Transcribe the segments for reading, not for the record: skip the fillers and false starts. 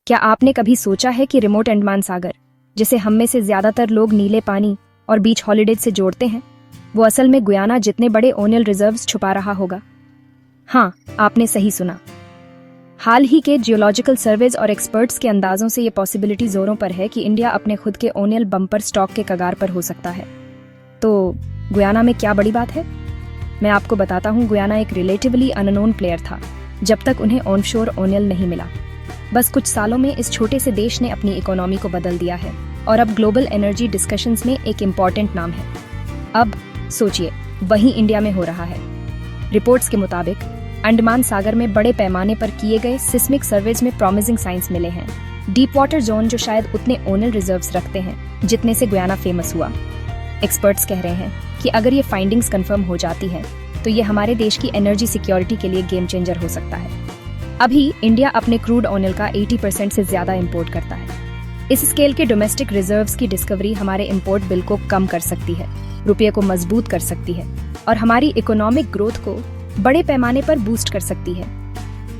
क्या आपने कभी सोचा है कि रिमोट अंडमान सागर, जिसे हम में से ज्यादातर लोग नीले पानी और बीच हॉलिडेज से जोड़ते हैं, वो असल में गुयाना जितने बड़े ओनियल रिजर्व्स छुपा रहा होगा? हाँ, आपने सही सुना। हाल ही के जियोलॉजिकल सर्वेज और एक्सपर्ट्स के अंदाजों से ये पॉसिबिलिटी जोरों पर है कि इंडिया अपने खुद के ओनियल बम्पर स्टॉक के कगार पर हो सकता है। तो गुयाना में क्या बड़ी बात है? मैं आपको बताता हूँ। गुयाना एक रिलेटिवली अननोन प्लेयर था जब तक उन्हें ऑनशोर ओनियल नहीं मिला। बस कुछ सालों में इस छोटे से देश ने अपनी इकोनॉमी को बदल दिया है और अब ग्लोबल एनर्जी डिस्कशंस में एक इम्पॉर्टेंट नाम है। अब सोचिए, वही इंडिया में हो रहा है। रिपोर्ट्स के मुताबिक अंडमान सागर में बड़े पैमाने पर किए गए सिस्मिक सर्वेज में प्रॉमिसिंग साइंस मिले हैं। डीप वाटर जोन जो शायद उतने ओनियल रिजर्व्स रखते हैं जितने से गुयाना फेमस हुआ। एक्सपर्ट्स कह रहे हैं कि अगर ये फाइंडिंग्स कंफर्म हो जाती हैं तो ये हमारे देश की एनर्जी सिक्योरिटी के लिए गेम चेंजर हो सकता है। अभी इंडिया अपने क्रूड ऑयल का 80% से ज्यादा इंपोर्ट करता है। इस स्केल के डोमेस्टिक रिजर्व्स की डिस्कवरी हमारे इंपोर्ट बिल को कम कर सकती है, रुपये को मजबूत कर सकती है और हमारी इकोनॉमिक ग्रोथ को बड़े पैमाने पर बूस्ट कर सकती है।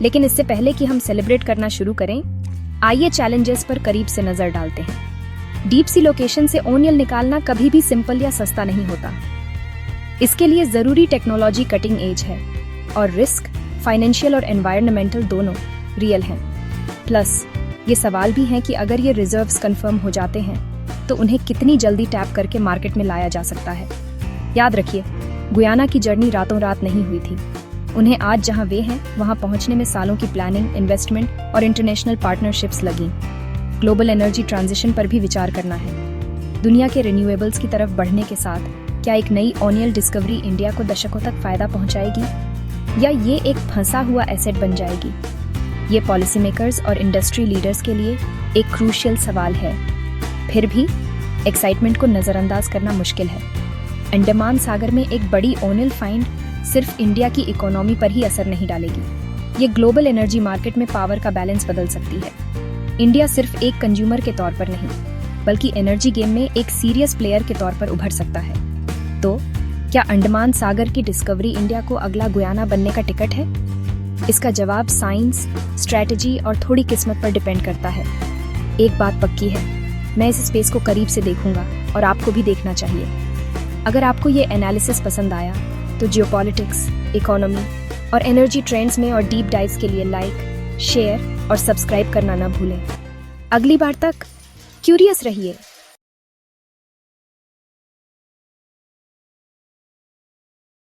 लेकिन इससे पहले कि हम सेलिब्रेट करना शुरू करें, आइए चैलेंजेस पर करीब से नजर डालते हैं। डीप सी लोकेशन से ओनियल निकालना कभी भी सिंपल या सस्ता नहीं होता। इसके लिए जरूरी टेक्नोलॉजी कटिंग एज है और रिस्क फाइनेंशियल और एनवायरमेंटल दोनों रियल हैं। प्लस ये सवाल भी हैं कि अगर ये रिजर्व्स कंफर्म हो जाते हैं तो उन्हें कितनी जल्दी टैप करके मार्केट में लाया जा सकता है। याद रखिए, गुयाना की जर्नी रातों रात नहीं हुई थी। उन्हें आज जहां वे हैं वहां पहुंचने में सालों की प्लानिंग, इन्वेस्टमेंट और इंटरनेशनल पार्टनरशिप्स लगी। ग्लोबल एनर्जी ट्रांजिशन पर भी विचार करना है। दुनिया के रिन्यूएबल्स की तरफ बढ़ने के साथ क्या एक नई ओनियल डिस्कवरी इंडिया को दशकों तक फायदा पहुंचाएगी या ये एक फंसा हुआ एसेट बन जाएगी? ये पॉलिसी मेकर्स और इंडस्ट्री लीडर्स के लिए एक क्रूशियल सवाल है। फिर भी एक्साइटमेंट को नजरअंदाज करना मुश्किल है। अंडमान सागर में एक बड़ी ओनियल फाइंड सिर्फ इंडिया की इकोनॉमी पर ही असर नहीं डालेगी, ये ग्लोबल एनर्जी मार्केट में पावर का बैलेंस बदल सकती है। इंडिया सिर्फ एक कंज्यूमर के तौर पर नहीं, बल्कि एनर्जी गेम में एक सीरियस प्लेयर के तौर पर उभर सकता है। तो क्या अंडमान सागर की डिस्कवरी इंडिया को अगला गुयाना बनने का टिकट है? इसका जवाब साइंस, स्ट्रैटेजी और थोड़ी किस्मत पर डिपेंड करता है। एक बात पक्की है, मैं इस स्पेस को करीब से देखूंगा और आपको भी देखना चाहिए। अगर आपको ये एनालिसिस पसंद आया तो जियोपॉलिटिक्स, इकोनॉमी और एनर्जी ट्रेंड्स में और डीप डाइव्स के लिए लाइक, शेयर और सब्सक्राइब करना ना भूलें। अगली बार तक क्यूरियस रहिए।